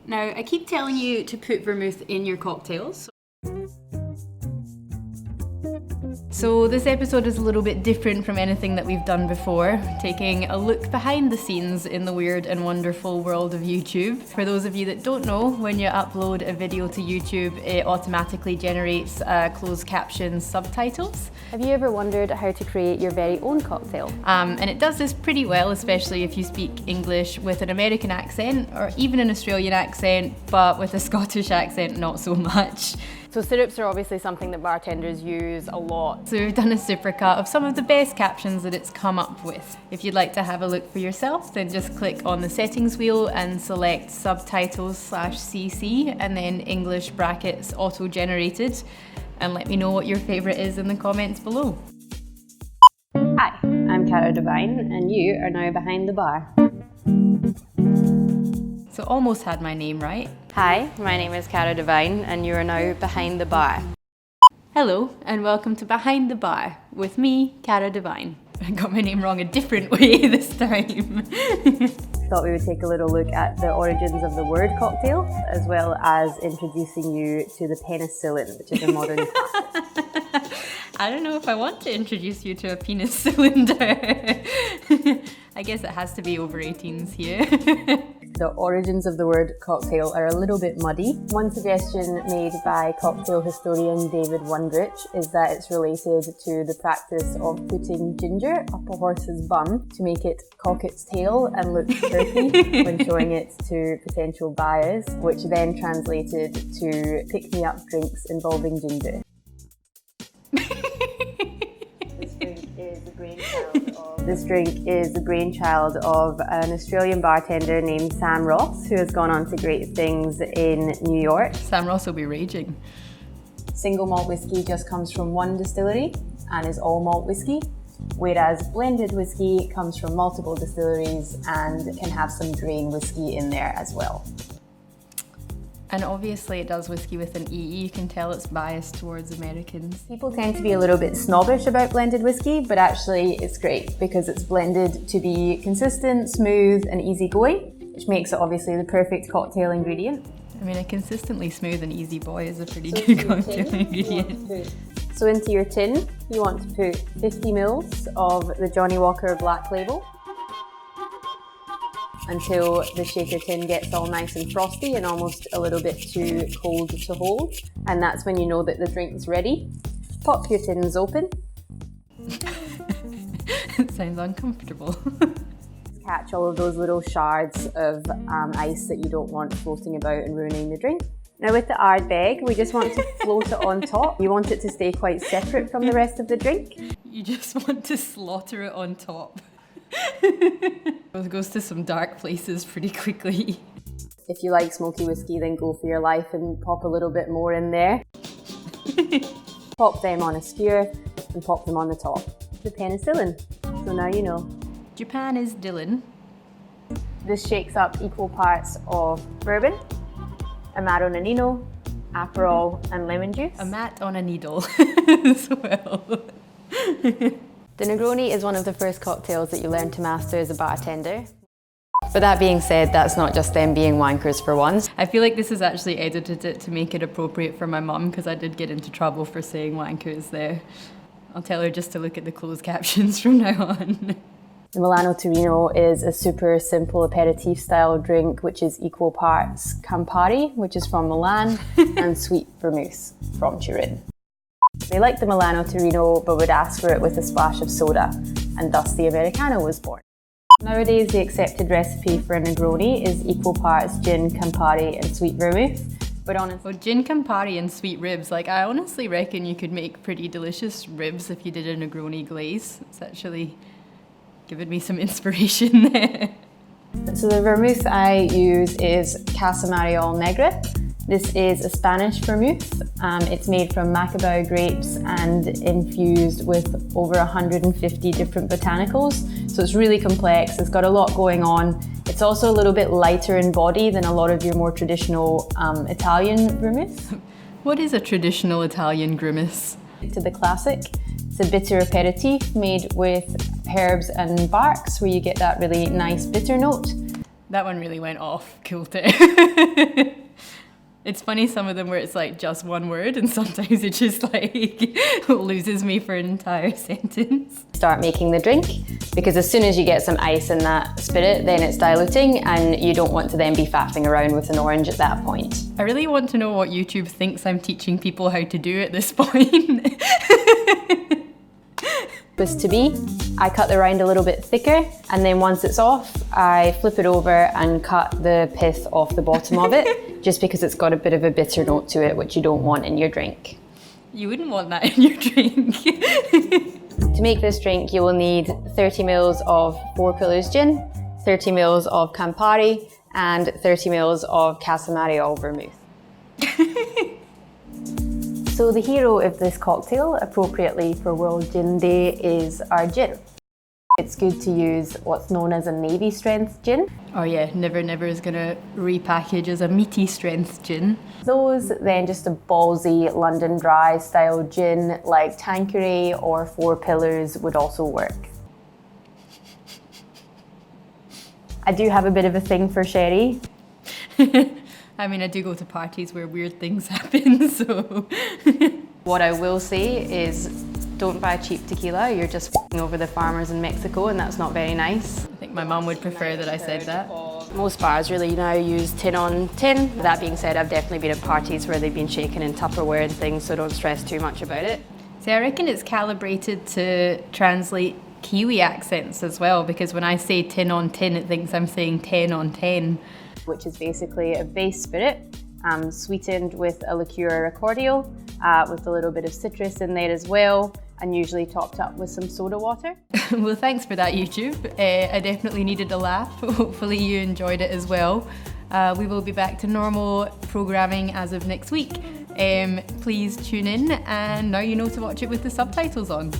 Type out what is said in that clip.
Now, I keep telling you to put vermouth in your cocktails. So this episode is a little bit different from anything that we've done before, taking a look behind the scenes in the weird and wonderful world of YouTube. For those of you that don't know, when you upload a video to YouTube, it automatically generates closed caption subtitles. Have you ever wondered how to create your very own cocktail? And it does this pretty well, especially if you speak English with an American accent or even an Australian accent, but with a Scottish accent, not so much. So syrups are obviously something that bartenders use a lot. So we've done a supercut of some of the best captions that it's come up with. If you'd like to have a look for yourself, then just click on the settings wheel and select subtitles/CC and then English brackets auto-generated, and let me know what your favourite is in the comments below. Hi, I'm Cara Devine and you are now behind the bar. So almost had my name right. Hi, my name is Cara Devine and you are now behind the bar. Hello and welcome to Behind the Bar with me, Cara Devine. I got my name wrong a different way this time. Thought we would take a little look at the origins of the word cocktail, as well as introducing you to the penicillin, which is a modern classic. I don't know if I want to introduce you to a penis cylinder. I guess it has to be over 18s here. The origins of the word cocktail are a little bit muddy. One suggestion made by cocktail historian David Wondrich is that it's related to the practice of putting ginger up a horse's bum to make it cock its tail and look chirpy when showing it to potential buyers, which then translated to pick-me-up drinks involving ginger. This drink is the brainchild of an Australian bartender named Sam Ross, who has gone on to great things in New York. Sam Ross will be raging. Single malt whiskey just comes from one distillery and is all malt whiskey, whereas blended whiskey comes from multiple distilleries and can have some grain whiskey in there as well. And obviously it does whiskey with an E. You can tell it's biased towards Americans. People tend to be a little bit snobbish about blended whiskey, but actually it's great because it's blended to be consistent, smooth and easygoing, which makes it obviously the perfect cocktail ingredient. I mean, a consistently smooth and easy boy is a pretty good cocktail ingredient. So into your tin, you want to put 50 mils of the Johnnie Walker Black Label, until the shaker tin gets all nice and frosty and almost a little bit too cold to hold. And that's when you know that the drink's ready. Pop your tins open. It sounds uncomfortable. Catch all of those little shards of ice that you don't want floating about and ruining the drink. Now with the Ardbeg, we just want to float it on top. You want it to stay quite separate from the rest of the drink. You just want to slaughter it on top. It goes to some dark places pretty quickly. If you like smoky whiskey, then go for your life and pop a little bit more in there. Pop them on a skewer and pop them on the top. The penicillin. So now you know. Japan is Dylan. This shakes up equal parts of bourbon, Amaro Nonino, Aperol and lemon juice. A mat on a needle as well. The Negroni is one of the first cocktails that you learn to master as a bartender. But that being said, that's not just them being wankers for once. I feel like this is actually edited it to make it appropriate for my mum because I did get into trouble for saying wankers there. I'll tell her just to look at the closed captions from now on. The Milano Torino is a super simple aperitif style drink which is equal parts Campari, which is from Milan, and sweet vermouth from Turin. They liked the Milano Torino but would ask for it with a splash of soda, and thus the Americano was born. Nowadays the accepted recipe for a Negroni is equal parts gin, Campari and sweet vermouth. But honestly, gin, Campari and sweet ribs, like I honestly reckon you could make pretty delicious ribs if you did a Negroni glaze. It's actually given me some inspiration there. So the vermouth I use is Casa Mariol Negra. This is a Spanish vermouth. It's made from Macabeo grapes and infused with over 150 different botanicals. So it's really complex, it's got a lot going on. It's also a little bit lighter in body than a lot of your more traditional Italian vermouth. What is a traditional Italian grimace? To the classic. It's a bitter aperitif made with herbs and barks where you get that really nice bitter note. That one really went off kilter. It's funny, some of them where it's like just one word and sometimes it just like loses me for an entire sentence. Start making the drink, because as soon as you get some ice in that spirit, then it's diluting and you don't want to then be faffing around with an orange at that point. I really want to know what YouTube thinks I'm teaching people how to do at this point. Was to be, I cut the rind a little bit thicker, and then once it's off, I flip it over and cut the pith off the bottom of it, just because it's got a bit of a bitter note to it, which you don't want in your drink. You wouldn't want that in your drink. To make this drink, you will need 30 ml of 4 Pillars gin, 30 ml of Campari, and 30 ml of Casamario vermouth. So the hero of this cocktail, appropriately for World Gin Day, is our gin. It's good to use what's known as a navy strength gin. Oh yeah, Never Never is gonna repackage as a meaty strength gin. Those, then just a ballsy London Dry style gin like Tanqueray or 4 Pillars would also work. I do have a bit of a thing for sherry. I mean, I do go to parties where weird things happen, so. What I will say is, don't buy cheap tequila, you're just f***ing over the farmers in Mexico, and that's not very nice. I think my mum would prefer that I said that. Most bars really now use tin on tin. That being said, I've definitely been at parties where they've been shaken in Tupperware and things, so don't stress too much about it. See, I reckon it's calibrated to translate Kiwi accents as well, because when I say tin on tin, it thinks I'm saying 10 on 10. Which is basically a base spirit, sweetened with a liqueur cordial, with a little bit of citrus in there as well, and usually topped up with some soda water. Well, thanks for that, YouTube. I definitely needed a laugh. Hopefully you enjoyed it as well. We will be back to normal programming as of next week. Please tune in, and now you know to watch it with the subtitles on.